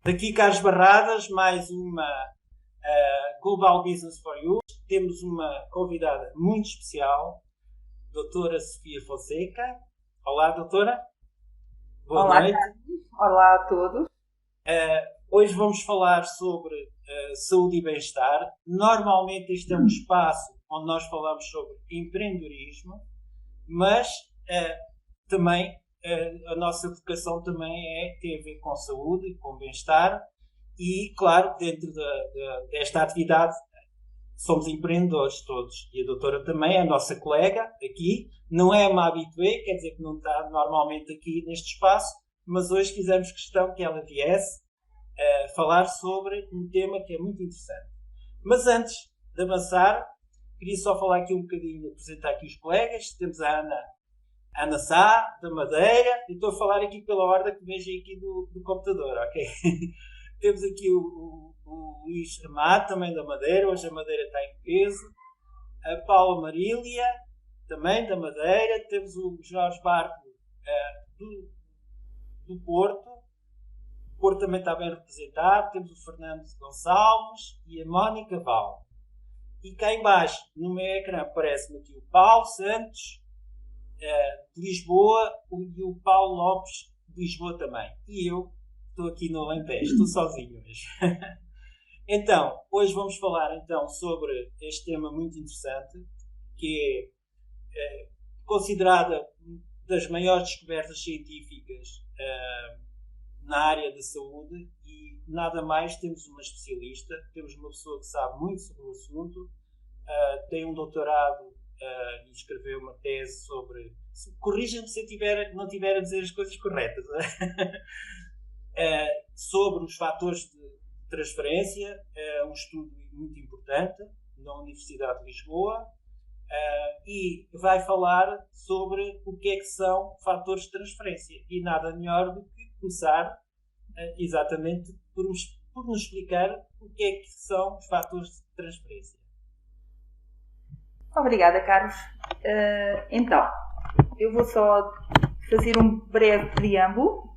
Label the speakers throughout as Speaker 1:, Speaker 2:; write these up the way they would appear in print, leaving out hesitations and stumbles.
Speaker 1: Daqui Carlos Barradas, mais uma Global Business for You. Temos uma convidada muito especial, doutora Sofia Fonseca. Olá, doutora. Boa
Speaker 2: Olá,
Speaker 1: noite.
Speaker 2: Carlos. Olá a todos.
Speaker 1: Hoje vamos falar sobre saúde e bem-estar. Normalmente este é um espaço onde nós falamos sobre empreendedorismo, mas também a nossa vocação também tem a ver com saúde e com bem-estar e, claro, dentro desta atividade somos empreendedores todos. E a doutora também é a nossa colega aqui, não é uma habitué, quer dizer que não está normalmente aqui neste espaço, mas hoje fizemos questão que ela viesse falar sobre um tema que é muito interessante. Mas antes de avançar, queria só falar aqui um bocadinho, apresentar aqui os colegas. Temos a Ana Sá, da Madeira, e estou a falar aqui pela ordem que vejo aqui do computador, ok? Temos aqui o Luís Amado, também da Madeira, hoje a Madeira está em peso. A Paula Marília, também da Madeira. Temos o Jorge Barco, do Porto. O Porto também está bem representado. Temos o Fernando Gonçalves e a Mónica Val. E cá em baixo, no meu ecrã, aparece-me aqui o Paulo Santos, de Lisboa, e o Paulo Lopes, de Lisboa também. E eu estou aqui no Alentejo, estou sozinho hoje. Então, hoje vamos falar então sobre este tema muito interessante, que é considerada das maiores descobertas científicas na área da saúde, e nada mais, temos uma especialista, temos uma pessoa que sabe muito sobre o assunto, tem um doutorado e escreveu uma tese sobre... Corrija-me se eu não estiver a dizer as coisas corretas. Sobre os fatores de transferência, um estudo muito importante na Universidade de Lisboa, e vai falar sobre o que é que são fatores de transferência. E nada melhor do que começar exatamente por nos explicar o que é que são os fatores de transferência.
Speaker 2: Obrigada, Carlos. Então, eu vou só fazer um breve preâmbulo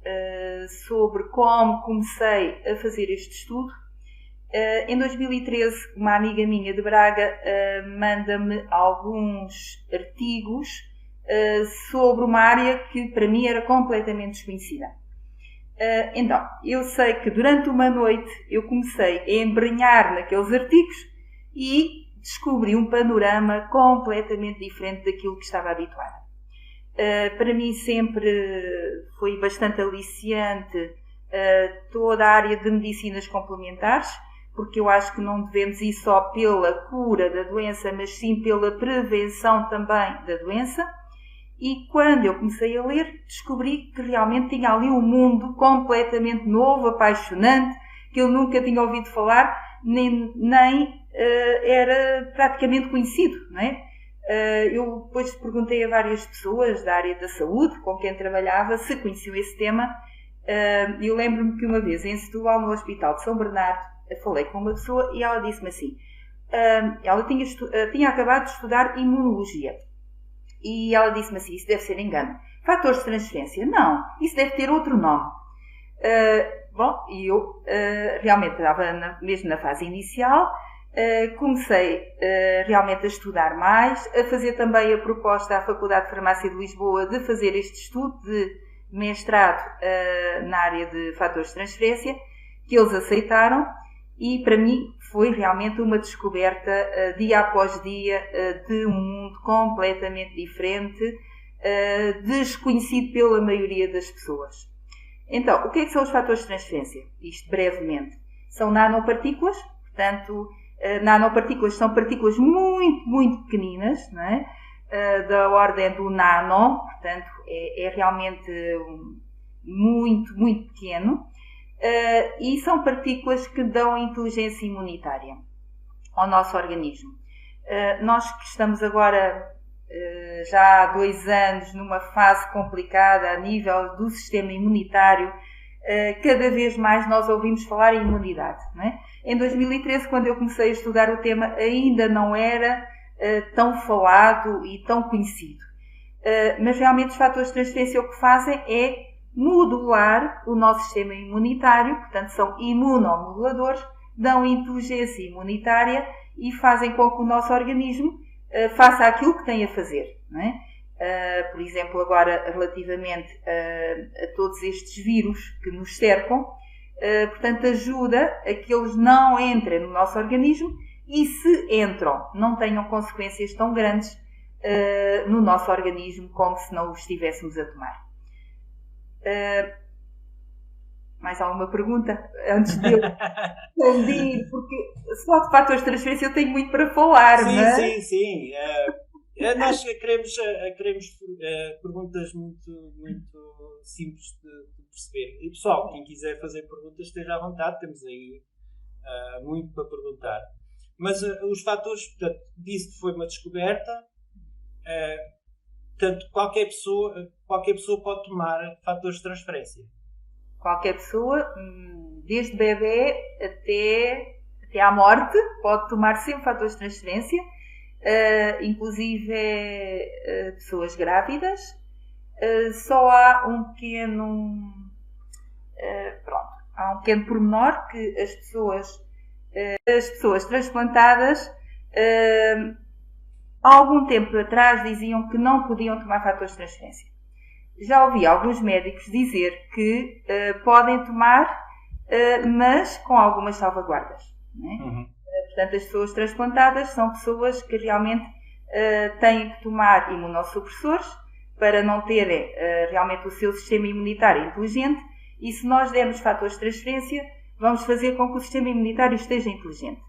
Speaker 2: sobre como comecei a fazer este estudo. Em 2013, uma amiga minha de Braga manda-me alguns artigos sobre uma área que para mim era completamente desconhecida. Então, eu sei que durante uma noite eu comecei a embrenhar naqueles artigos e descobri um panorama completamente diferente daquilo que estava habituada. Para mim sempre foi bastante aliciante toda a área de medicinas complementares, porque eu acho que não devemos ir só pela cura da doença, mas sim pela prevenção também da doença. E quando eu comecei a ler, descobri que realmente tinha ali um mundo completamente novo, apaixonante, que eu nunca tinha ouvido falar, nem era praticamente conhecido, não é? Eu depois perguntei a várias pessoas da área da saúde com quem trabalhava se conheciam esse tema. Eu lembro-me que uma vez em Setúbal, no Hospital de São Bernardo, falei com uma pessoa e ela disse-me assim, ela tinha acabado de estudar imunologia. E ela disse-me assim, isso deve ser engano. Fatores de transferência? Não, isso deve ter outro nome. E eu realmente estava mesmo na fase inicial, comecei realmente a estudar mais, a fazer também a proposta à Faculdade de Farmácia de Lisboa de fazer este estudo de mestrado na área de fatores de transferência, que eles aceitaram, e para mim foi realmente uma descoberta dia após dia de um mundo completamente diferente, desconhecido pela maioria das pessoas. Então, o que é que são os fatores de transferência? Isto brevemente. São nanopartículas, portanto, nanopartículas são partículas muito, muito pequeninas, não é? Da ordem do nano, portanto, é realmente muito, muito pequeno. E são partículas que dão inteligência imunitária ao nosso organismo. Nós que estamos agora já há 2 anos numa fase complicada a nível do sistema imunitário, cada vez mais nós ouvimos falar em imunidade, não é? Em 2013, quando eu comecei a estudar o tema, ainda não era tão falado e tão conhecido. Mas realmente os fatores de transferência o que fazem é modular o nosso sistema imunitário, portanto são imunomoduladores, dão inteligência imunitária e fazem com que o nosso organismo faça aquilo que tem a fazer, não é? Por exemplo, agora relativamente a todos estes vírus que nos cercam, portanto ajuda a que eles não entrem no nosso organismo e se entram, não tenham consequências tão grandes no nosso organismo como se não o estivéssemos a tomar. Mais alguma pergunta? Antes de eu responder, porque só de fatores de transferência eu tenho muito para falar,
Speaker 1: sim,
Speaker 2: não é?
Speaker 1: Sim. Nós queremos perguntas muito simples de perceber. E pessoal, quem quiser fazer perguntas, esteja à vontade, temos aí muito para perguntar. Mas os fatores, portanto, disse que foi uma descoberta, portanto, qualquer pessoa pode tomar fatores de transferência.
Speaker 2: Qualquer pessoa, desde bebê até à morte, pode tomar sempre fatores de transferência, inclusive pessoas grávidas. Só há um pequeno pormenor que as pessoas transplantadas há algum tempo atrás diziam que não podiam tomar fatores de transferência. Já ouvi alguns médicos dizer que podem tomar, mas com algumas salvaguardas. Não é?
Speaker 1: Uhum.
Speaker 2: Portanto, as pessoas transplantadas são pessoas que realmente têm que tomar imunossupressores para não terem realmente o seu sistema imunitário inteligente, e se nós dermos fatores de transferência, vamos fazer com que o sistema imunitário esteja inteligente.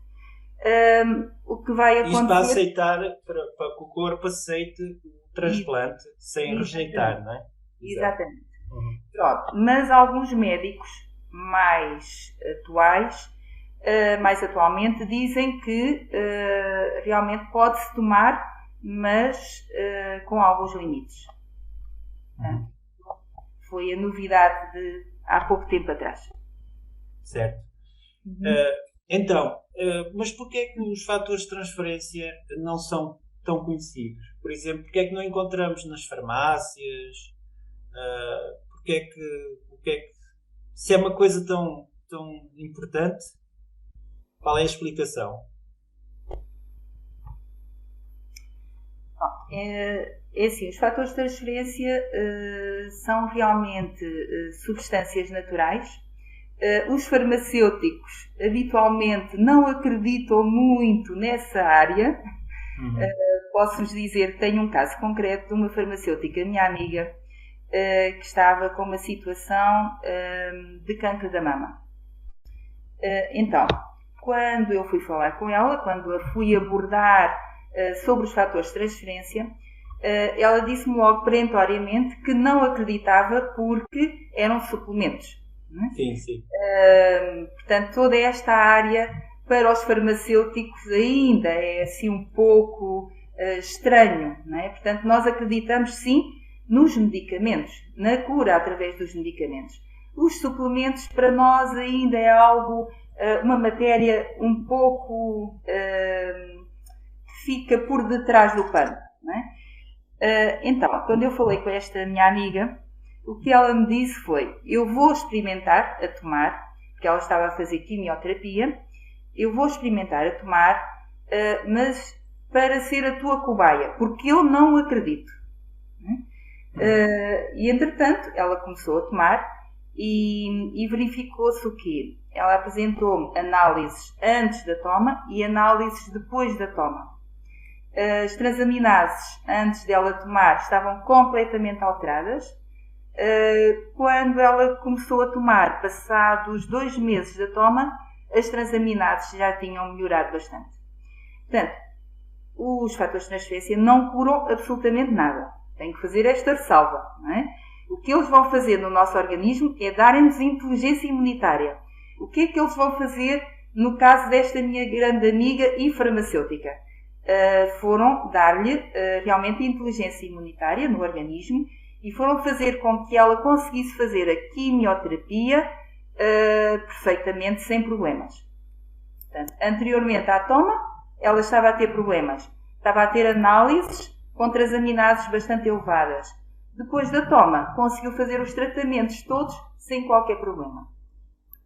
Speaker 2: O que vai acontecer...
Speaker 1: Isto para aceitar, para que o corpo aceite o transplante sem rejeitar, não é?
Speaker 2: Exatamente. Uhum. Pronto. Mas alguns médicos mais atualmente, dizem que realmente pode-se tomar, mas com alguns limites.
Speaker 1: Uhum.
Speaker 2: Foi a novidade de há pouco tempo atrás.
Speaker 1: Certo. Então, mas porquê é que os fatores de transferência não são tão conhecidos? Por exemplo, porquê é que não encontramos nas farmácias? Se é uma coisa tão importante, qual é a explicação?
Speaker 2: É assim, os fatores de transferência são realmente substâncias naturais. Os farmacêuticos habitualmente não acreditam muito nessa área. Uhum. Posso-vos dizer que tenho um caso concreto de uma farmacêutica, minha amiga, que estava com uma situação de cancro da mama. Então, quando eu fui falar com ela, quando a fui abordar sobre os fatores de transferência, ela disse-me logo perentoriamente que não acreditava porque eram suplementos. Não é?
Speaker 1: Sim.
Speaker 2: Portanto, toda esta área para os farmacêuticos ainda é assim um pouco estranho. Não é? Portanto, nós acreditamos sim nos medicamentos, na cura através dos medicamentos. Os suplementos para nós ainda é algo, uma matéria um pouco que fica por detrás do pano. Não é? Então, quando eu falei com esta minha amiga, o que ela me disse foi: eu vou experimentar a tomar, porque ela estava a fazer quimioterapia, eu vou experimentar a tomar, mas para ser a tua cobaia, porque eu não acredito. E entretanto, ela começou a tomar e verificou-se o quê? Ela apresentou-me análises antes da toma e análises depois da toma. As transaminases antes dela tomar estavam completamente alteradas. Quando ela começou a tomar, passados 2 meses da toma, as transaminases já tinham melhorado bastante. Portanto, os fatores de transferência não curam absolutamente nada. Tem que fazer esta ressalva, não é? O que eles vão fazer no nosso organismo é darem-nos inteligência imunitária. O que é que eles vão fazer no caso desta minha grande amiga e farmacêutica? Foram dar-lhe realmente inteligência imunitária no organismo e foram fazer com que ela conseguisse fazer a quimioterapia perfeitamente, sem problemas. Portanto, anteriormente à toma, ela estava a ter problemas. Estava a ter análises com transaminases bastante elevadas. Depois da toma, conseguiu fazer os tratamentos todos sem qualquer problema.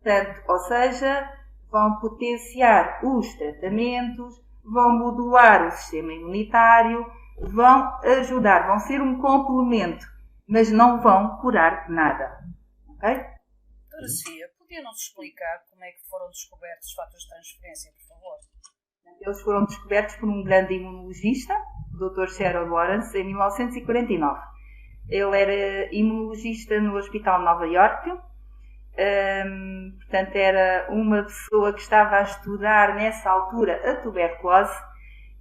Speaker 2: Portanto, ou seja, vão potenciar os tratamentos, vão modular o sistema imunitário, vão ajudar, vão ser um complemento, mas não vão curar nada. Ok?
Speaker 3: Doutora Sofia, podia-nos explicar como é que foram descobertos os fatores de transferência, por favor?
Speaker 2: Eles foram descobertos por um grande imunologista, o Dr. Sherald Lawrence, em 1949. Ele era imunologista no Hospital de Nova Iorque. Portanto, era uma pessoa que estava a estudar nessa altura a tuberculose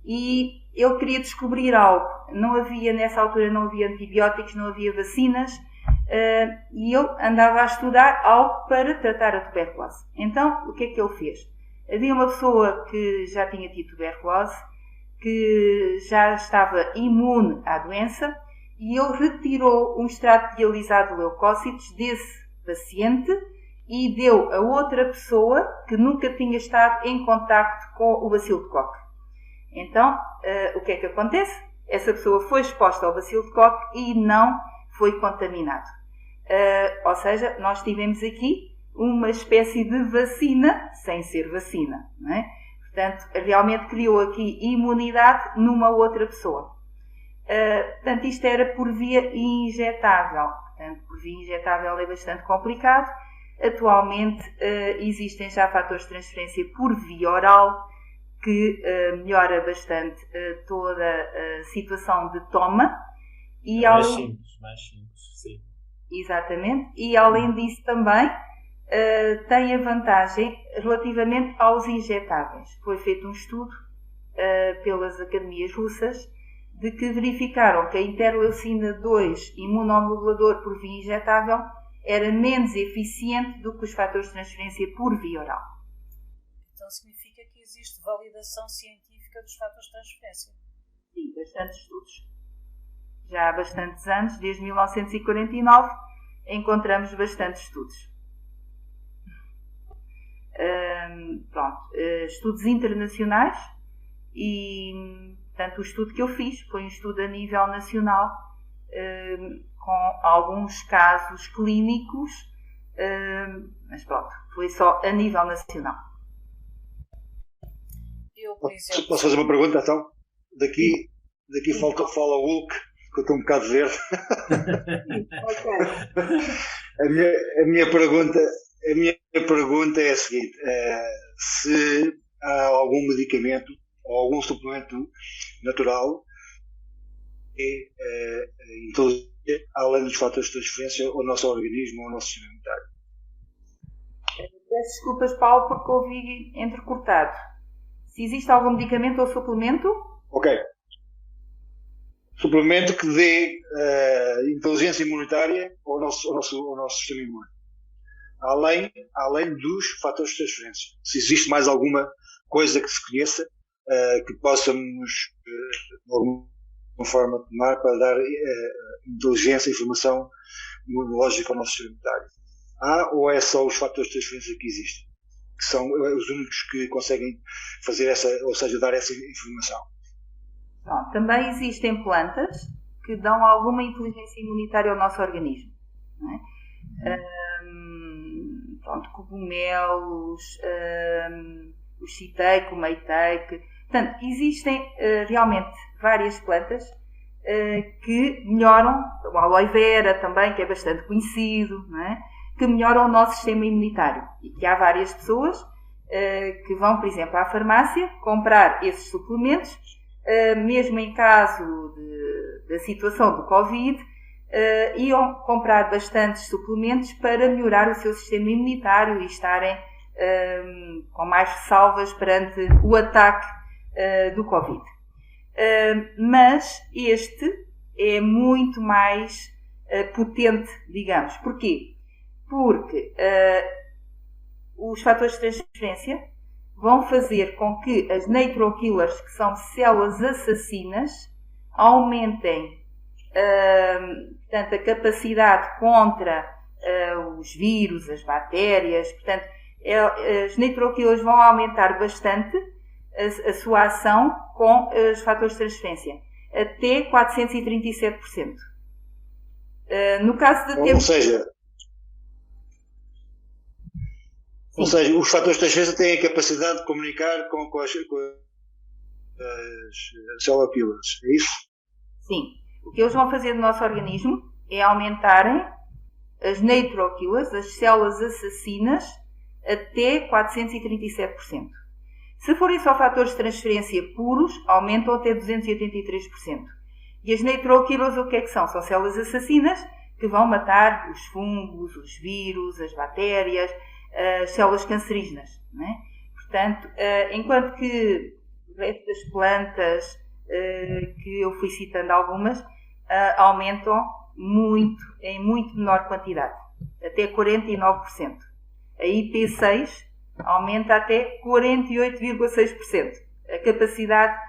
Speaker 2: e ele queria descobrir algo. Nessa altura não havia antibióticos, não havia vacinas e ele andava a estudar algo para tratar a tuberculose. Então, o que é que ele fez? Havia uma pessoa que já tinha tido tuberculose, que já estava imune à doença e ele retirou um extrato dialisado de leucócitos desse paciente e deu a outra pessoa que nunca tinha estado em contacto com o bacilo de Koch. Então, o que é que acontece? Essa pessoa foi exposta ao bacilo de Koch e não foi contaminado. Ou seja, nós tivemos aqui uma espécie de vacina sem ser vacina, não é? Portanto, realmente criou aqui imunidade numa outra pessoa. Portanto, isto era por via injetável. Portanto, por via injetável é bastante complicado. Atualmente existem já fatores de transferência por via oral que melhora bastante toda a situação de toma. E
Speaker 1: mais simples, sim.
Speaker 2: Exatamente. E além disso também tem a vantagem relativamente aos injetáveis. Foi feito um estudo pelas academias russas de que verificaram que a interleucina 2 imunomodulador por via injetável era menos eficiente do que os fatores de transferência por via oral.
Speaker 3: Então significa que existe validação científica dos fatores de transferência?
Speaker 2: Sim, bastantes estudos. Já há bastantes anos, desde 1949, encontramos bastantes estudos. Estudos internacionais e, portanto, o estudo que eu fiz foi um estudo a nível nacional com alguns casos clínicos, mas pronto, foi só a nível nacional.
Speaker 3: Eu, por exemplo...
Speaker 4: Posso fazer uma pergunta, então? Daqui fala o Hulk, que eu estou um bocado verde. A minha pergunta é a seguinte: se há algum medicamento ou algum suplemento natural que introduzir, além dos fatores de transferência, ao nosso organismo, ao nosso sistema imunitário.
Speaker 2: Peço desculpas, Paulo, porque ouvi entrecortado. Se existe algum medicamento ou suplemento?
Speaker 4: Ok. Suplemento que dê inteligência imunitária ao nosso sistema imune. Além dos fatores de transferência. Se existe mais alguma coisa que se conheça que possamos, de alguma forma, tomar para dar inteligência e informação imunológica ao nosso sistema imunitário. Há ou é só os fatores de transferência que existem? Que são os únicos que conseguem fazer dar essa informação?
Speaker 2: Bom, também existem plantas que dão alguma inteligência imunitária ao nosso organismo. Não é? Cogumelos, o chiteico, o meiteico. Portanto, existem realmente várias plantas que melhoram, o aloe vera também, que é bastante conhecido, não é? Que melhoram o nosso sistema imunitário. E que há várias pessoas que vão, por exemplo, à farmácia comprar esses suplementos, mesmo em caso da situação do Covid, iam comprar bastantes suplementos para melhorar o seu sistema imunitário e estarem com mais ressalvas perante o ataque do Covid. Mas este é muito mais potente, digamos. Porquê? Porque os fatores de transferência vão fazer com que as natural killers, que são células assassinas, aumentem portanto, a capacidade contra os vírus, as bactérias. Portanto, as natural killers vão aumentar bastante a sua ação com os fatores de transferência, até 437%. No caso de
Speaker 4: Ou seja, os fatores de transferência têm a capacidade de comunicar com as cell killers, é isso?
Speaker 2: Sim. O que eles vão fazer no nosso organismo é aumentarem as natural killers, as células assassinas, até 437%. Se forem só fatores de transferência puros, aumentam até 283%. E as natural killers o que é que são? São células assassinas que vão matar os fungos, os vírus, as bactérias, as células cancerígenas. Não é? Portanto, enquanto que o resto das plantas, que eu fui citando algumas, aumentam muito, em muito menor quantidade, até 49%. A IP6 aumenta até 48,6%. A capacidade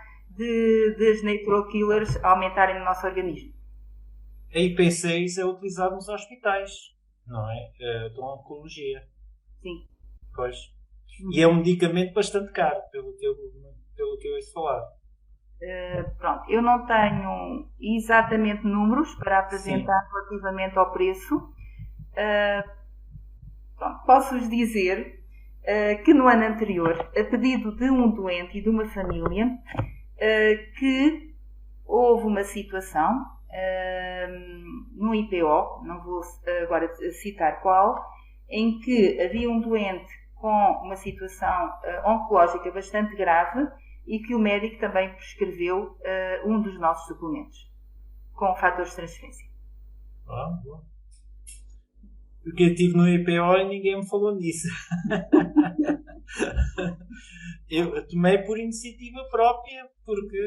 Speaker 2: das natural killers aumentarem no nosso organismo.
Speaker 1: A IP6 é utilizada nos hospitais, não é? Da oncologia.
Speaker 2: Sim.
Speaker 1: Pois. E é um medicamento bastante caro, pelo que eu ouço falar.
Speaker 2: Pronto, eu não tenho exatamente números para apresentar Sim. relativamente ao preço. Posso-vos dizer que no ano anterior, a pedido de um doente e de uma família, que houve uma situação no IPO, não vou agora citar qual, em que havia um doente com uma situação oncológica bastante grave e que o médico também prescreveu um dos nossos suplementos com fatores de transferência.
Speaker 1: Bom. Porque eu estive no IPO e ninguém me falou nisso. Eu tomei por iniciativa própria, porque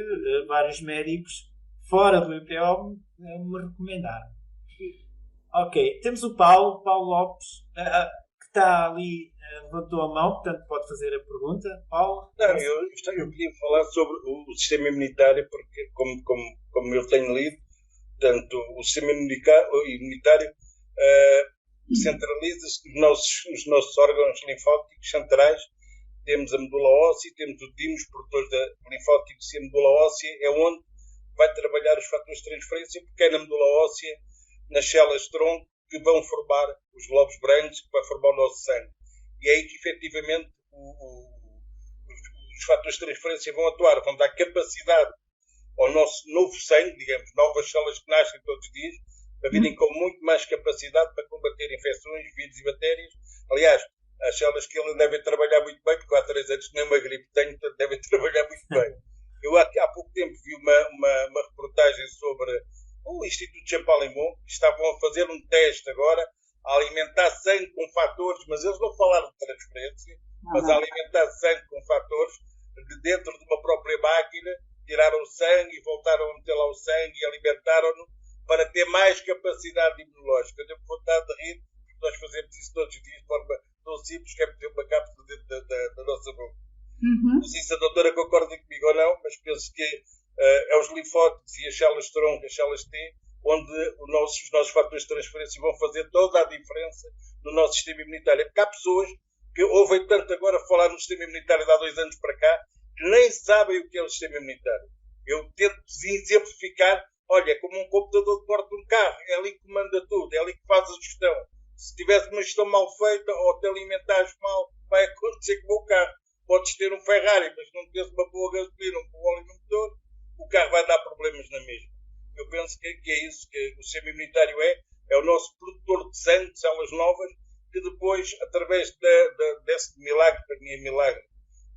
Speaker 1: vários médicos fora do IPO me recomendaram. Ok, temos o Paulo Lopes, que está ali, levantou a mão, portanto pode fazer a pergunta. Paulo?
Speaker 5: Não, eu queria falar sobre o sistema imunitário, porque como eu tenho lido, portanto, o sistema imunitário centraliza-se nos nossos órgãos linfóticos centrais. Temos a medula óssea, temos o timo, os produtores linfóticos, e a medula óssea é onde vai trabalhar os fatores de transferência, porque é na medula óssea, nas células tronco, que vão formar os glóbulos brancos, que vai formar o nosso sangue. E é aí que, efetivamente, os fatores de transferência vão atuar, vão dar capacidade ao nosso novo sangue, digamos, novas células que nascem todos os dias, para virem com muito mais capacidade para combater infecções, vírus e bactérias. Aliás, as células que ele devem trabalhar muito bem, porque há 3 anos nem uma gripe tenho, portanto devem trabalhar muito bem. Eu há pouco tempo vi uma reportagem sobre o Instituto Champalimau, que estavam a fazer um teste agora, a alimentar sangue com fatores, mas eles não falaram de transferência, mas a alimentar sangue com fatores de dentro de uma própria máquina, tiraram o sangue e voltaram a meter lá o sangue e alimentaram-no para ter mais capacidade imunológica. Eu tenho vontade de rir, porque nós fazemos isso todos os dias de forma tão simples, que é meter uma cápsula dentro da nossa boca. Não sei se a doutora concorda comigo ou não, mas penso que é os linfócitos e as células tronco, as células T, onde os nossos fatores de transferência vão fazer toda a diferença no nosso sistema imunitário. Porque há pessoas que ouvem tanto agora falar no sistema imunitário de há 2 anos para cá, que nem sabem o que é o sistema imunitário. Eu tento exemplificar, olha, é como um computador de bordo de um carro, é ali que manda tudo, é ali que faz a gestão. Se tivesse uma gestão mal feita ou te alimentares mal, vai acontecer com o carro. Podes ter um Ferrari, mas se não tens uma boa gasolina, um bom óleo no motor, o carro vai dar problemas na mesma. Eu penso que é isso que o sistema imunitário é o nosso produtor de sangue, de células novas, que depois, através desse milagre, para mim é milagre,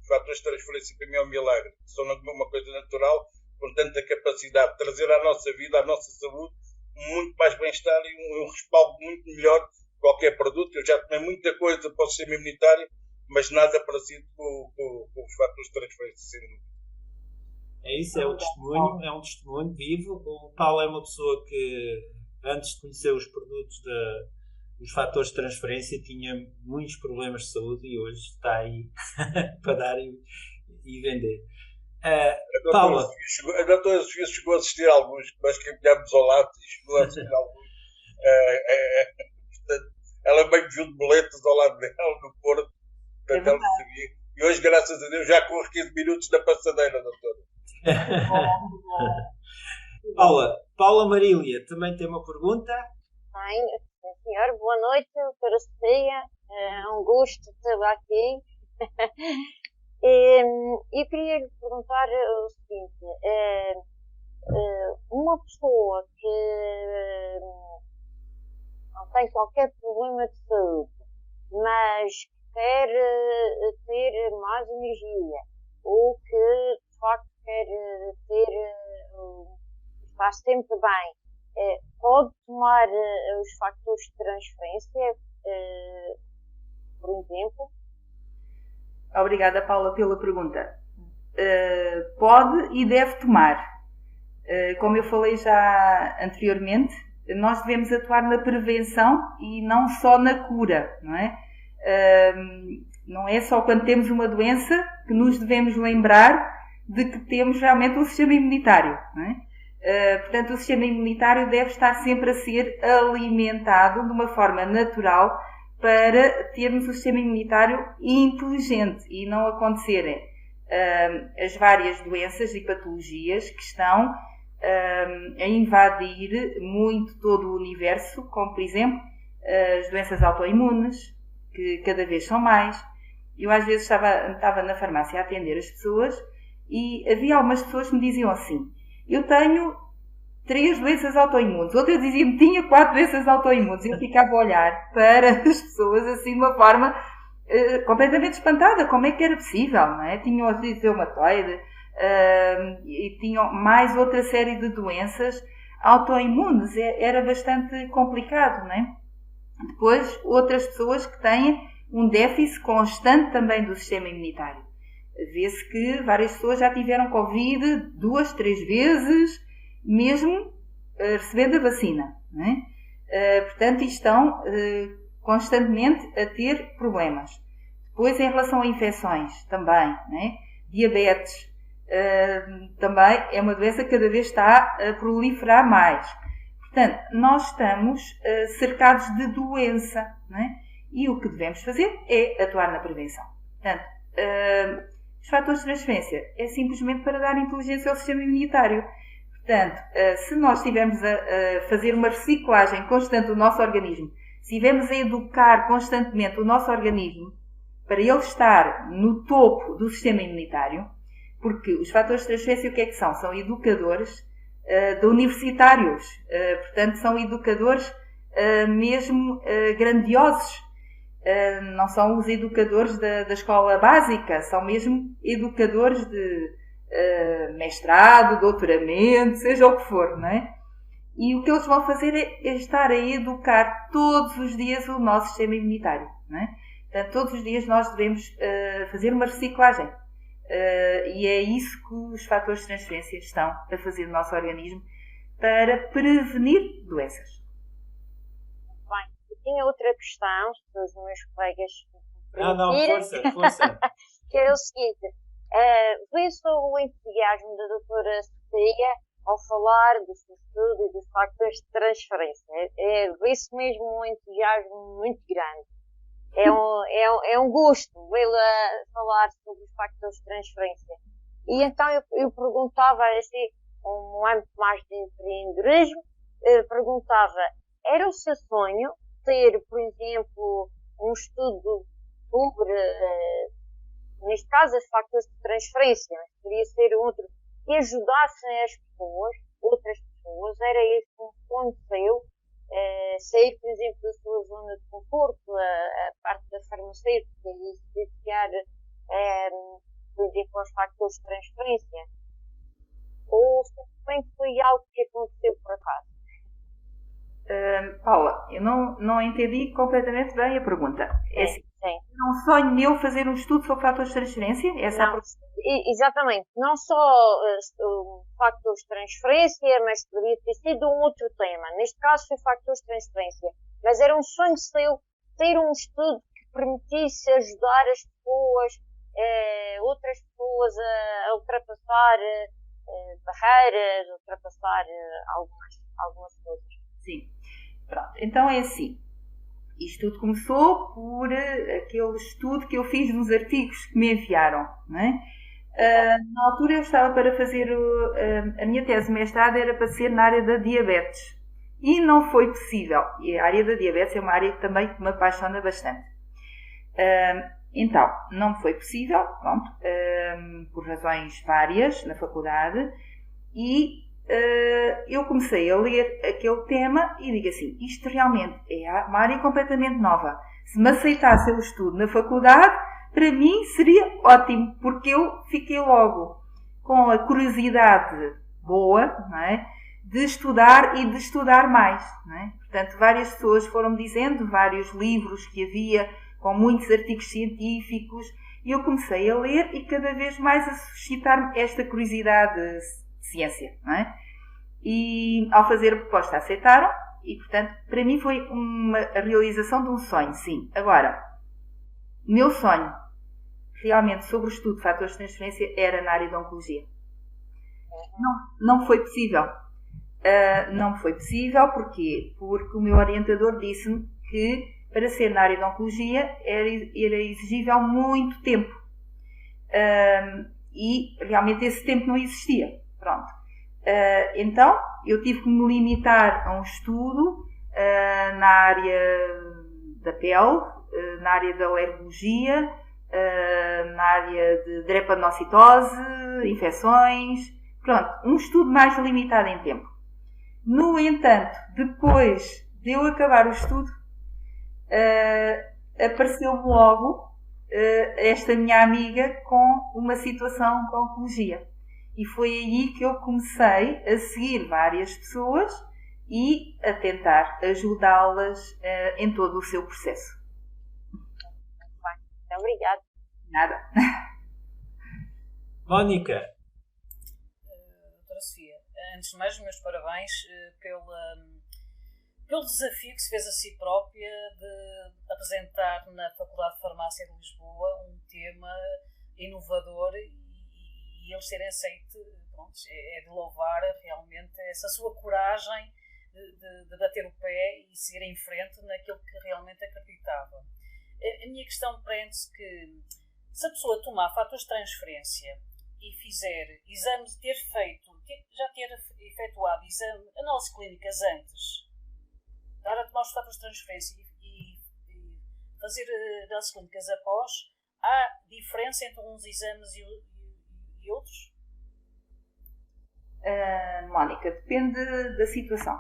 Speaker 5: os fatores de transferência para mim é um milagre, são uma coisa natural, com tanta capacidade de trazer à nossa vida, à nossa saúde, muito mais bem-estar e um respaldo muito melhor que qualquer produto. Eu já tomei muita coisa para o sistema imunitário, mas nada parecido com os fatores de transferência, sem dúvida.
Speaker 1: É isso, é um testemunho vivo. O Paulo é uma pessoa que, antes de conhecer os produtos dos fatores de transferência, tinha muitos problemas de saúde e hoje está aí para dar e vender. Paula.
Speaker 5: A doutora Sofia chegou a assistir a alguns, nós que enviámos ao lado e chegou a assistir a alguns. Portanto, ela bem viu de boletas ao lado dela, no Porto. Portanto, ela sabia. E hoje, graças a Deus, já corre 15 minutos na passadeira, doutora.
Speaker 1: Paula Marília também tem uma pergunta.
Speaker 6: Bem, senhor, boa noite, doutora Sofia. É um gosto tê-la aqui. Eu queria lhe perguntar o seguinte: uma pessoa que não tem qualquer problema de saúde, mas quer ter mais energia, ou que de facto quer estar sempre bem, pode tomar os fatores de transferência, por exemplo?
Speaker 2: Obrigada, Paula, pela pergunta. Pode e deve tomar. Como eu falei já anteriormente, nós devemos atuar na prevenção e não só na cura, não é? Não é só quando temos uma doença que nos devemos lembrar de que temos realmente um sistema imunitário, não é? Portanto, o sistema imunitário deve estar sempre a ser alimentado de uma forma natural para termos o sistema imunitário inteligente e não acontecerem as várias doenças e patologias que estão a invadir muito todo o universo, como por exemplo as doenças autoimunes, que cada vez são mais. Eu às vezes estava na farmácia a atender as pessoas e havia algumas pessoas que me diziam assim: eu tenho 3 doenças autoimunes. Outras diziam-me que tinha 4 doenças autoimunes. Eu ficava a olhar para as pessoas assim de uma forma completamente espantada. Como é que era possível, não é? Tinham artrite reumatoide e tinham mais outra série de doenças autoimunes. Era bastante complicado, não é? Depois, outras pessoas que têm um déficit constante também do sistema imunitário. Vê-se que várias pessoas já tiveram Covid 2, 3 vezes, mesmo recebendo a vacina, não é? Portanto, estão constantemente a ter problemas. Depois, em relação a infecções, também, não é? Diabetes, também é uma doença que cada vez está a proliferar mais. Portanto, nós estamos cercados de doença, não é? E o que devemos fazer é atuar na prevenção. Portanto, os fatores de transferência é simplesmente para dar inteligência ao sistema imunitário. Portanto, se nós estivermos a fazer uma reciclagem constante do nosso organismo, se estivermos a educar constantemente o nosso organismo para ele estar no topo do sistema imunitário, porque os fatores de transferência o que é que são? São educadores de universitários, portanto são educadores mesmo grandiosos, não são os educadores da escola básica, são mesmo educadores de mestrado, doutoramento, seja o que for, não é? E o que eles vão fazer é estar a educar todos os dias o nosso sistema imunitário, não é? Portanto, todos os dias nós devemos fazer uma reciclagem. E é isso que os fatores de transferência estão a fazer no nosso organismo para prevenir doenças.
Speaker 6: Bem, eu tinha outra questão, se os meus colegas
Speaker 1: força.
Speaker 6: que é o seguinte: vê-se o entusiasmo da doutora Sofia ao falar do seu estudo e dos fatores de transferência. Vê-se mesmo um entusiasmo muito grande. É um gosto vê-la falar sobre os fatores de transferência. E então eu perguntava, assim, um âmbito mais de empreendedorismo, perguntava: era o seu sonho ter, por exemplo, um estudo sobre, neste caso, os fatores de transferência, mas poderia ser outro, que ajudassem as pessoas, outras pessoas? Era esse um sonho seu? Sair, por exemplo, da sua zona de conforto, a parte da farmacêutica, e se dedicar, por exemplo, aos fatores de transferência? Ou simplesmente foi algo que aconteceu por acaso?
Speaker 2: Paula, eu não entendi completamente bem a pergunta.
Speaker 6: Sim.
Speaker 2: É um sonho meu fazer um estudo sobre fatores de transferência?
Speaker 6: Exatamente. Não só o factor de transferência, mas poderia ter sido um outro tema. Neste caso foi factores de transferência. Mas era um sonho seu ter um estudo que permitisse ajudar as pessoas, outras pessoas a ultrapassar barreiras, ultrapassar algumas coisas.
Speaker 2: Sim. Pronto. Então é assim. Isto tudo começou por aquele estudo que eu fiz nos artigos que me enviaram, não é? Na altura eu estava para fazer a minha tese de mestrado era para ser na área da diabetes e não foi possível. E a área da diabetes é uma área que também me apaixona bastante. Então, não foi possível, pronto, por razões várias na faculdade, e eu comecei a ler aquele tema e digo assim, isto realmente é uma área completamente nova. Se me aceitasse o estudo na faculdade, para mim seria ótimo, porque eu fiquei logo com a curiosidade boa, não é? De estudar e de estudar mais, não é? Portanto, várias pessoas foram-me dizendo, vários livros que havia, com muitos artigos científicos, e eu comecei a ler e cada vez mais a suscitar esta curiosidade de ciência, não é? E ao fazer a proposta aceitaram, e portanto, para mim foi a realização de um sonho, sim. Agora, o meu sonho, realmente, sobre o estudo de fatores de transferência, era na área da oncologia. Não foi possível. Não foi possível, porquê? Porque o meu orientador disse-me que para ser na área da oncologia era exigível muito tempo. E realmente esse tempo não existia. Pronto. Então, eu tive que me limitar a um estudo na área da pele, na área da alergologia, na área de drepanocitose, infecções. Pronto, um estudo mais limitado em tempo. No entanto, depois de eu acabar o estudo, apareceu-me logo esta minha amiga com uma situação com oncologia. E foi aí que eu comecei a seguir várias pessoas e a tentar ajudá-las em todo o seu processo.
Speaker 6: Muito obrigada.
Speaker 2: Nada.
Speaker 1: Mónica.
Speaker 3: Doutora Sofia, antes de mais, meus parabéns pelo desafio que se fez a si própria de apresentar na Faculdade de Farmácia de Lisboa um tema inovador e eles terem aceito. Pronto, é de louvar realmente essa sua coragem de bater o pé e seguir em frente naquilo que realmente acreditava. A minha questão prende-se que se a pessoa tomar fatores de transferência e fizer exames, já ter efetuado análises clínicas antes, dar a tomar os fatores de transferência e fazer análises clínicas após, há diferença entre uns exames e outros?
Speaker 2: Mónica, depende da situação.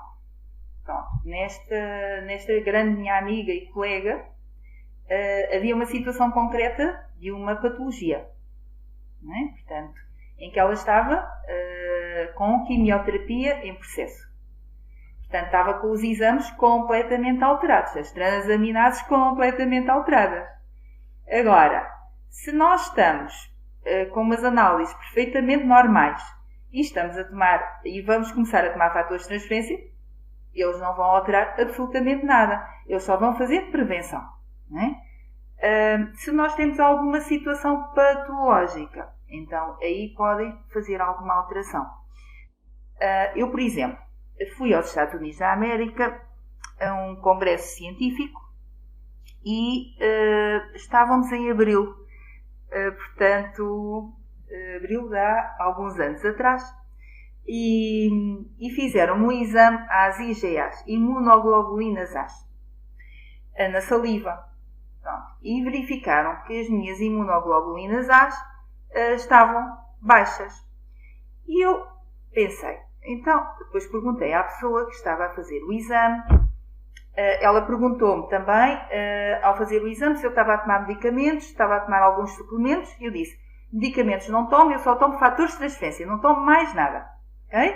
Speaker 2: Pronto, nesta grande minha amiga e colega, havia uma situação concreta de uma patologia, não é? Portanto, em que ela estava com quimioterapia em processo. Portanto, estava com os exames completamente alterados, as transaminases completamente alteradas. Agora, se nós estamos com umas análises perfeitamente normais e vamos começar a tomar fatores de transferência, eles não vão alterar absolutamente nada. Eles só vão fazer prevenção. Não é? Se nós temos alguma situação patológica, então aí podem fazer alguma alteração. Eu, por exemplo, fui aos Estados Unidos da América a um congresso científico e estávamos em abril. Portanto, abril de há alguns anos atrás. E fizeram um exame às IgAs, imunoglobulinas As, na saliva. Pronto. E verificaram que as minhas imunoglobulinas As estavam baixas. E eu pensei, então, depois perguntei à pessoa que estava a fazer o exame, ela perguntou-me também, ao fazer o exame, se eu estava a tomar medicamentos, estava a tomar alguns suplementos, e eu disse, medicamentos não tomo, eu só tomo fatores de transferência, não tomo mais nada. Okay?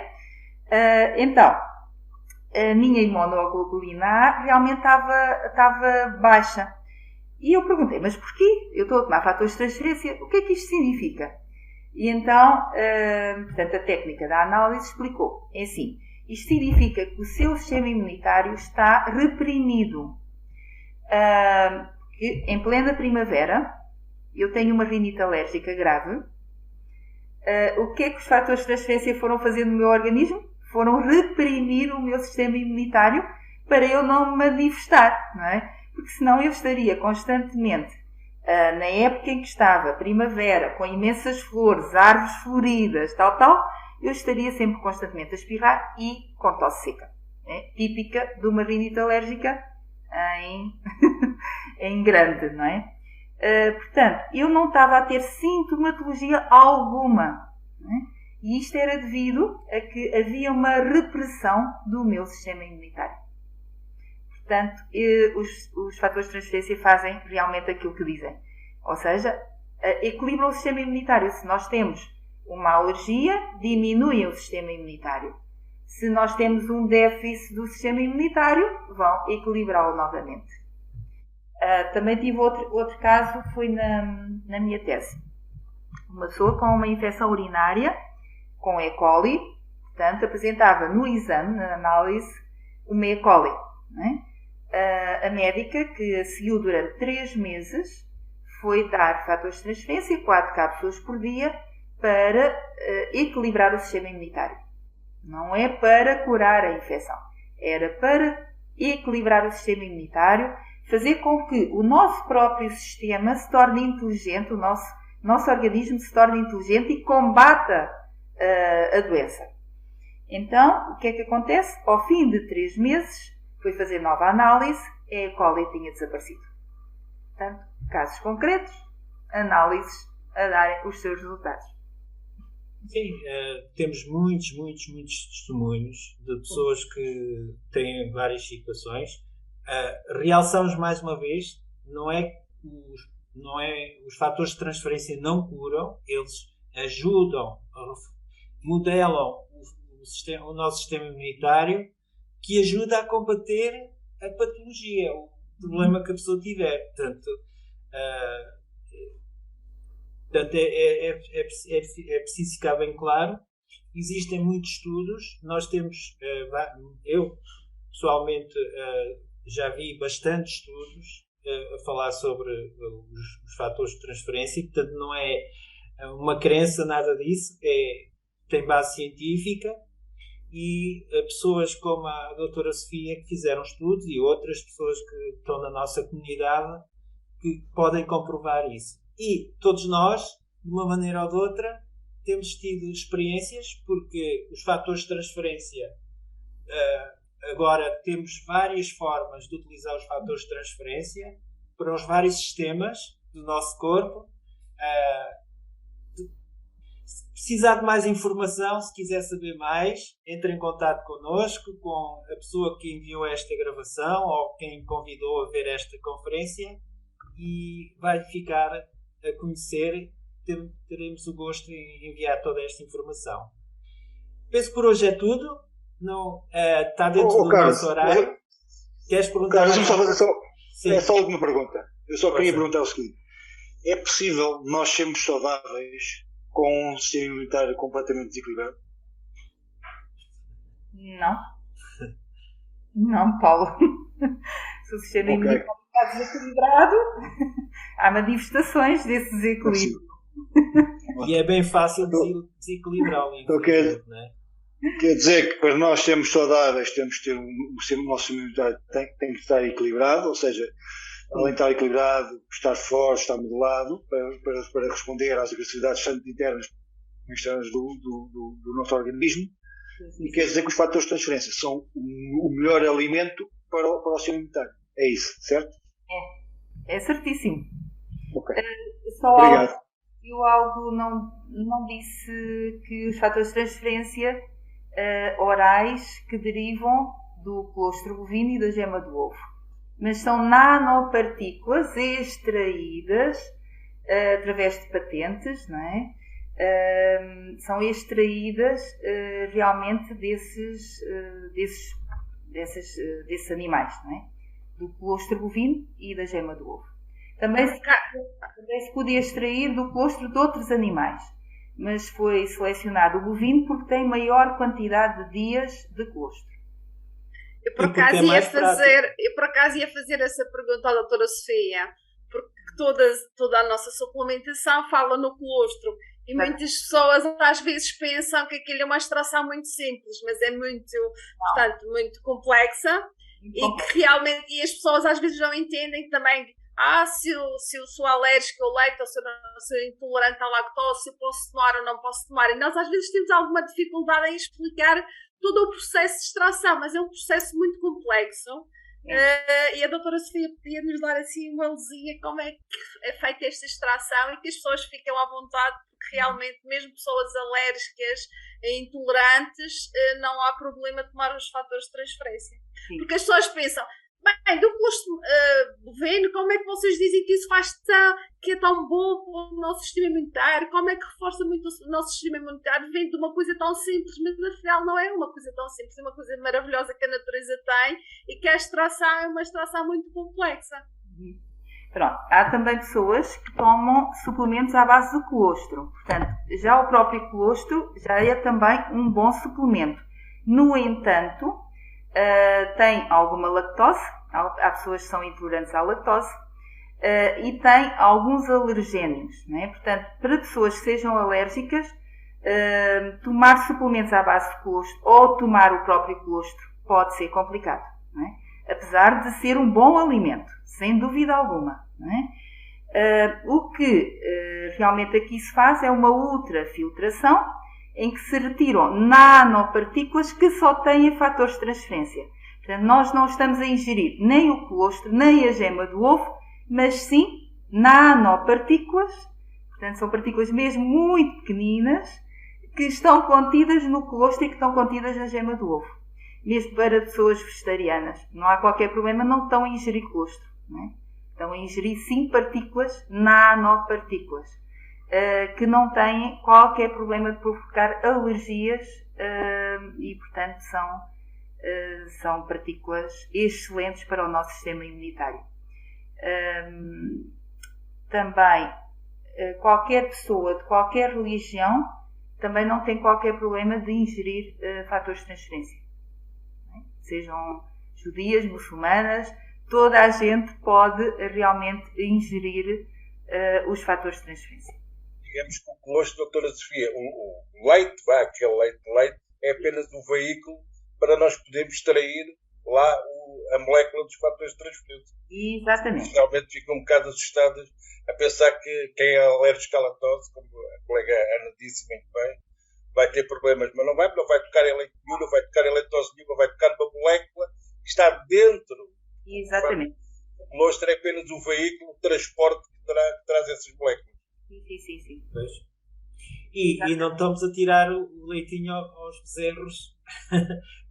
Speaker 2: Então, a minha imunoglobulina A realmente estava baixa. E eu perguntei, mas porquê? Eu estou a tomar fatores de transferência, o que é que isto significa? E então, portanto, a técnica da análise explicou. É assim, isto significa que o seu sistema imunitário está reprimido. Em plena primavera, eu tenho uma rinite alérgica grave. O que é que os fatores de transferência foram fazer no meu organismo? Foram reprimir o meu sistema imunitário para eu não me manifestar, não é? Porque senão eu estaria constantemente, na época em que estava, primavera, com imensas flores, árvores floridas, tal, eu estaria sempre constantemente a espirrar e com tosse seca. típica de uma rinite alérgica em grande, não é? Portanto, eu não estava a ter sintomatologia alguma, não é? E isto era devido a que havia uma repressão do meu sistema imunitário. Portanto, os fatores de transferência fazem realmente aquilo que dizem. Ou seja, equilibram o sistema imunitário. Se nós temos uma alergia, diminuem o sistema imunitário. Se nós temos um déficit do sistema imunitário, vão equilibrá-lo novamente. Também tive outro caso, foi na minha tese. Uma pessoa com uma infecção urinária, com E. coli, portanto, apresentava no exame, na análise, uma E. coli. Não é? A médica, que a seguiu durante 3 meses, foi dar fatores de transferência, 4 cápsulas por dia, para equilibrar o sistema imunitário. Não é para curar a infecção, era para equilibrar o sistema imunitário, fazer com que o nosso próprio sistema se torne inteligente, o nosso organismo se torne inteligente e combata a doença. Então, o que é que acontece? Ao fim de 3 meses, foi fazer nova análise, a E. coli tinha desaparecido. Portanto, casos concretos, análises a darem os seus resultados.
Speaker 1: Sim, temos muitos testemunhos de pessoas que têm várias situações. Realçamos mais uma vez, não é os fatores de transferência não curam, eles ajudam, modelam o nosso sistema imunitário, que ajuda a combater a patologia, o problema que a pessoa tiver. Portanto, é preciso ficar bem claro. Existem muitos estudos. Nós temos, eu pessoalmente já vi bastantes estudos a falar sobre os fatores de transferência. Portanto, não é uma crença, nada disso. Tem base científica. E pessoas como a doutora Sofia, que fizeram estudos, e outras pessoas que estão na nossa comunidade, que podem comprovar isso. E todos nós, de uma maneira ou de outra, temos tido experiências, porque os fatores de transferência, agora temos várias formas de utilizar os fatores de transferência para os vários sistemas do nosso corpo. Se precisar de mais informação, se quiser saber mais, entre em contato connosco, com a pessoa que enviou esta gravação ou quem convidou a ver esta conferência, e vai ficar a conhecer. Teremos o gosto em enviar toda esta informação. Penso que por hoje é tudo. Não, está dentro do
Speaker 4: Carlos,
Speaker 1: nosso horário. Queres perguntar?
Speaker 4: Carlos, é só uma pergunta. Eu só queria perguntar o seguinte: é possível nós sermos saudáveis com um sistema imunitário completamente desequilibrado?
Speaker 2: Não, Paulo. Se o sistema imunitário está desequilibrado, há manifestações desse desequilíbrio.
Speaker 1: E é bem fácil desequilibrá-lo.
Speaker 4: Quer dizer que para nós sermos saudáveis temos que ter o nosso imunitário tem que estar equilibrado, ou seja, além de estar equilibrado, estar forte, estar modelado para responder às agressividades tanto internas como externas do nosso organismo. E quer dizer que os fatores de transferência são o melhor alimento para o sistema imunitário. É isso, certo?
Speaker 2: É certíssimo.
Speaker 4: Ok.
Speaker 2: Obrigado. Eu não disse que os fatores de transferência orais que derivam do colostro bovino e da gema do ovo. Mas são nanopartículas extraídas através de patentes, não é? São extraídas realmente desses animais, não é? Do colostro bovino e da gema do ovo. Também se podia extrair do colostro de outros animais, mas foi selecionado o bovino porque tem maior quantidade de dias de colostro.
Speaker 7: Eu por acaso ia fazer essa pergunta à doutora Sofia, porque toda a nossa suplementação fala no colostro e muitas pessoas às vezes pensam que aquilo é uma extração muito simples, mas é portanto, muito complexa e que realmente as pessoas às vezes não entendem também. Se eu sou alérgica ao leite ou se eu sou intolerante à lactose, se eu posso tomar ou não posso tomar. E nós às vezes temos alguma dificuldade em explicar todo o processo de extração, mas é um processo muito complexo. E a doutora Sofia podia nos dar assim uma luzinha como é que é feita esta extração e que as pessoas ficam à vontade, porque realmente mesmo pessoas alérgicas e intolerantes não há problema de tomar os fatores de transferência. Sim. Porque as pessoas pensam, bem, do colostro bovino, como é que vocês dizem que isso que é tão bom para o nosso sistema imunitário? Como é que reforça muito o nosso sistema imunitário? Vem de uma coisa tão simples, mas afinal não é uma coisa tão simples, é uma coisa maravilhosa que a natureza tem e que a extração é uma extração muito complexa.
Speaker 2: Pronto, há também pessoas que tomam suplementos à base do colostro. Portanto, já o próprio colostro já é também um bom suplemento. No entanto, tem alguma lactose, há pessoas que são intolerantes à lactose, e tem alguns alergénios, não é? Portanto, para pessoas que sejam alérgicas, tomar suplementos à base de colostro ou tomar o próprio colostro pode ser complicado, não é? Apesar de ser um bom alimento, sem dúvida alguma, não é? O que realmente aqui se faz é uma ultrafiltração, em que se retiram nanopartículas que só têm fatores de transferência. Portanto, nós não estamos a ingerir nem o colostro, nem a gema do ovo, mas sim nanopartículas, portanto, são partículas mesmo muito pequeninas, que estão contidas no colostro e que estão contidas na gema do ovo. Mesmo para pessoas vegetarianas. Não há qualquer problema, não estão a ingerir colostro, não é? Estão a ingerir sim partículas, nanopartículas. Que não têm qualquer problema de provocar alergias e, portanto, são partículas excelentes para o nosso sistema imunitário. Também, qualquer pessoa de qualquer religião também não tem qualquer problema de ingerir fatores de transferência. Sejam judias, muçulmanas, toda a gente pode realmente ingerir os fatores de transferência.
Speaker 5: Digamos que o colostro, doutora Sofia, o leite, aquele leite, é apenas um veículo para nós podermos extrair lá a molécula dos fatores de transferência.
Speaker 2: Exatamente.
Speaker 5: Realmente ficam um bocado assustadas a pensar que quem é alérgico à lactose, como a colega Ana disse muito bem, vai ter problemas, mas não vai tocar em leite nenhum, não vai tocar em leitose nenhuma, vai tocar numa molécula que está dentro.
Speaker 2: Exatamente.
Speaker 5: O colostro é apenas um veículo de transporte que traz essas moléculas.
Speaker 2: Sim.
Speaker 1: Pois. E não estamos a tirar o leitinho aos bezerros,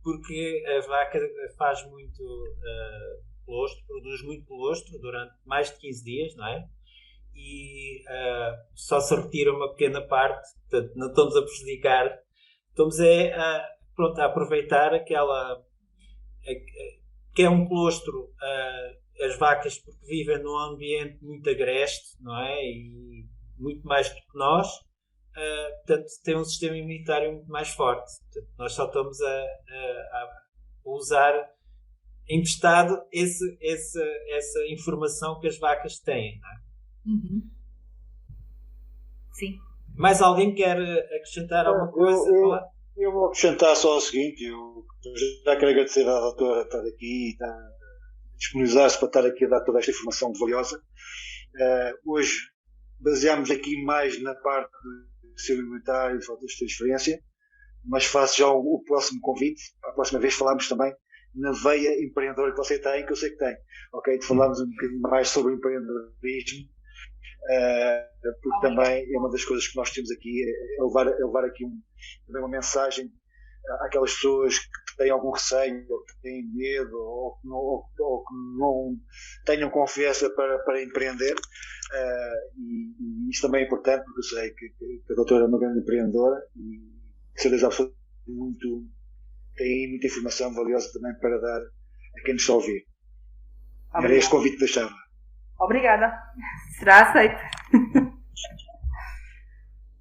Speaker 1: porque a vaca faz muito colostro, produz muito colostro durante mais de 15 dias, não é? E só se retira uma pequena parte, portanto não estamos a prejudicar, estamos a aproveitar aquela que é um colostro, as vacas porque vivem num ambiente muito agreste, não é? E muito mais do que nós, portanto têm um sistema imunitário muito mais forte. Portanto, nós só estamos a usar emprestado essa informação que as vacas têm, não é?
Speaker 2: Uhum. Sim.
Speaker 1: Mais alguém quer acrescentar alguma coisa?
Speaker 4: Eu vou acrescentar só o seguinte, eu já quero agradecer à doutora estar aqui e estar a disponibilizar-se para estar aqui a dar toda esta informação valiosa. Hoje baseámos aqui mais na parte do sistema imunitário e fatores de transferência, mas faço já o próximo convite. A próxima vez falamos também na veia empreendedora que você tem, que eu sei que tem. Ok? Falámos um bocadinho mais sobre o empreendedorismo, porque também é uma das coisas que nós temos aqui, é levar aqui também uma mensagem àquelas pessoas que têm algum receio, ou que têm medo, ou que não tenham confiança para empreender. E isso também é importante, porque eu sei que a doutora é uma grande empreendedora e certeza absoluta tem muita informação valiosa também para dar a quem nos está a ouvir. Era este convite que deixava.
Speaker 2: Obrigada. Será aceito.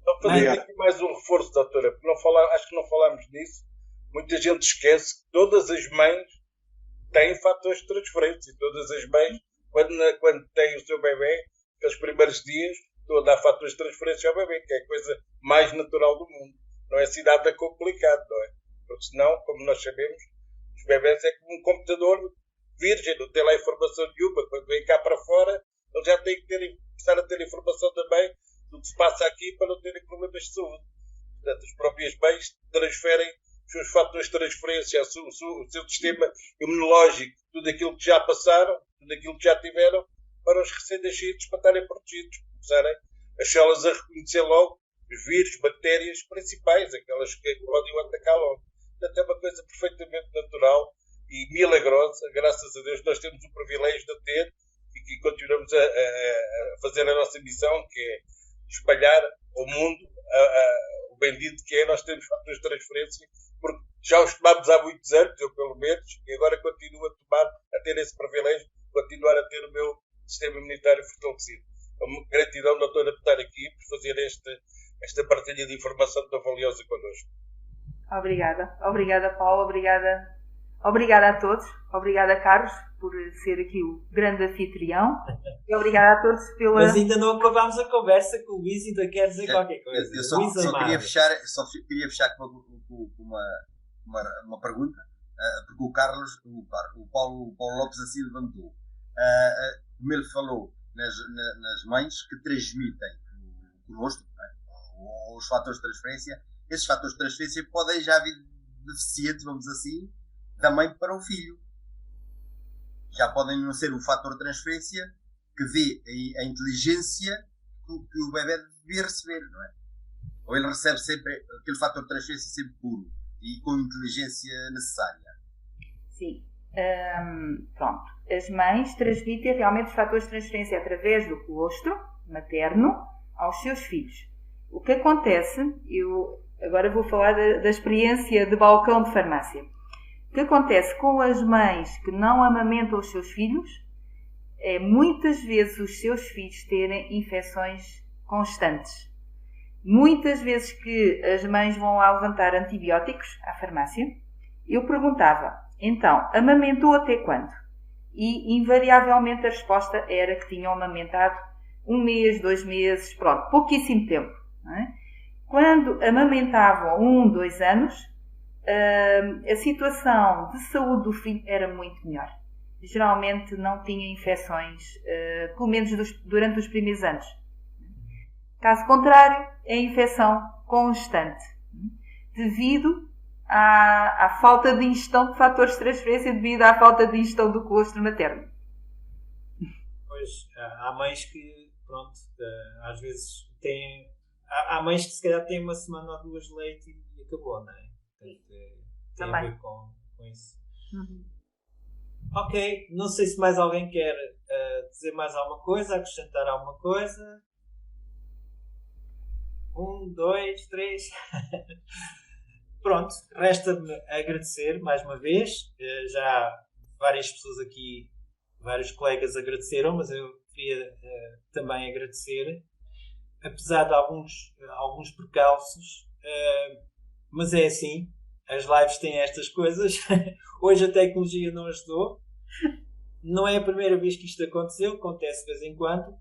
Speaker 5: Vou fazer aqui mais um reforço, doutora, porque acho que não falámos disso. Muita gente esquece que todas as mães têm fatores de transferência. Todas as mães, quando têm o seu bebê, aqueles primeiros dias, estão a dar fatores de transferência ao bebê, que é a coisa mais natural do mundo. Não é assim nada complicado, não é? Porque senão, como nós sabemos, os bebés é como um computador virgem, não tem lá informação nenhuma. Quando vem cá para fora, ele já tem que começar a ter informação também do que se passa aqui para não terem problemas de saúde. Portanto, as próprias mães transferem os seus fatores de transferência, o seu sistema imunológico, tudo aquilo que já passaram, tudo aquilo que já tiveram, para os recém-nascidos, para estarem protegidos, começarem as células a reconhecer logo os vírus, bactérias principais, aquelas que podem atacar logo. Portanto, é uma coisa perfeitamente natural e milagrosa. Graças a Deus nós temos o privilégio de ter e que continuamos a fazer a nossa missão, que é espalhar ao mundo o bendito que é. Nós temos fatores de transferência, porque já os tomámos há muitos anos, eu pelo menos, e agora continuo a ter esse privilégio, continuar a ter o meu sistema imunitário fortalecido. Gratidão, doutora, por estar aqui, por fazer esta partilha de informação tão valiosa connosco.
Speaker 2: Obrigada Paulo, obrigada a todos, obrigada Carlos por ser aqui o grande anfitrião e obrigada a todos pela...
Speaker 1: Mas ainda não acabámos a conversa com o Luís, ainda quer dizer qualquer coisa.
Speaker 8: Eu só queria fechar com uma pergunta, porque o Paulo Lopes assim levantou. Como ele falou nas mães que transmitem o rosto, os fatores de transferência, esses fatores de transferência podem já vir deficientes, vamos dizer assim, da mãe para o filho. Já podem não ser um fator de transferência que dê a inteligência que o bebê devia receber, não é? Ou ele recebe sempre aquele fator de transferência sempre puro e com a inteligência necessária.
Speaker 2: Sim. Pronto. As mães transmitem realmente os fatores de transferência através do colostro materno aos seus filhos. O que acontece, eu agora vou falar da experiência de balcão de farmácia. O que acontece com as mães que não amamentam os seus filhos é muitas vezes os seus filhos terem infecções constantes. Muitas vezes que as mães vão lá levantar antibióticos à farmácia, eu perguntava, então, amamentou até quando? E invariavelmente a resposta era que tinham amamentado 1 mês, 2 meses, pronto, pouquíssimo tempo. Não é? Quando amamentavam 1, 2 anos, a situação de saúde do filho era muito melhor. Geralmente não tinha infecções, pelo menos durante os primeiros anos. Caso contrário, é infecção constante, devido à falta de ingestão de fatores de transferência, devido à falta de ingestão do colostro materno.
Speaker 1: Pois, há mães que, pronto, às vezes têm... Há mães que se calhar têm 1 semana ou 2 de leite e acabou, não é? Tem a ver com isso.
Speaker 2: Uhum.
Speaker 1: Ok, não sei se mais alguém quer dizer mais alguma coisa, acrescentar alguma coisa. 1, 2, 3. Pronto, resta-me agradecer mais uma vez. Já várias pessoas aqui, vários colegas agradeceram, mas eu queria também agradecer, apesar de alguns percalços, mas é assim, as lives têm estas coisas. Hoje a tecnologia não ajudou. Não é a primeira vez que isto acontece de vez em quando,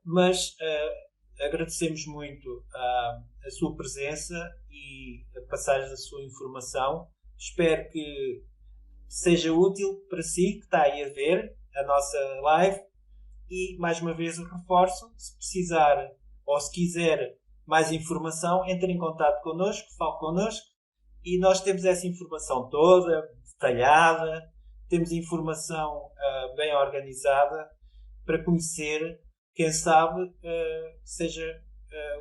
Speaker 1: mas agradecemos muito a sua presença e a passagem da sua informação. Espero que seja útil para si, que está aí a ver a nossa live. E, mais uma vez, eu reforço, se precisar ou se quiser mais informação, entre em contato connosco, fale connosco, e nós temos essa informação toda, detalhada, temos informação bem organizada para conhecer, quem sabe, seja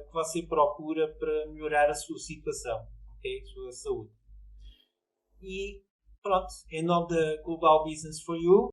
Speaker 1: o que você procura para melhorar a sua situação, okay? A sua saúde. E pronto, em nome da Global Business for You,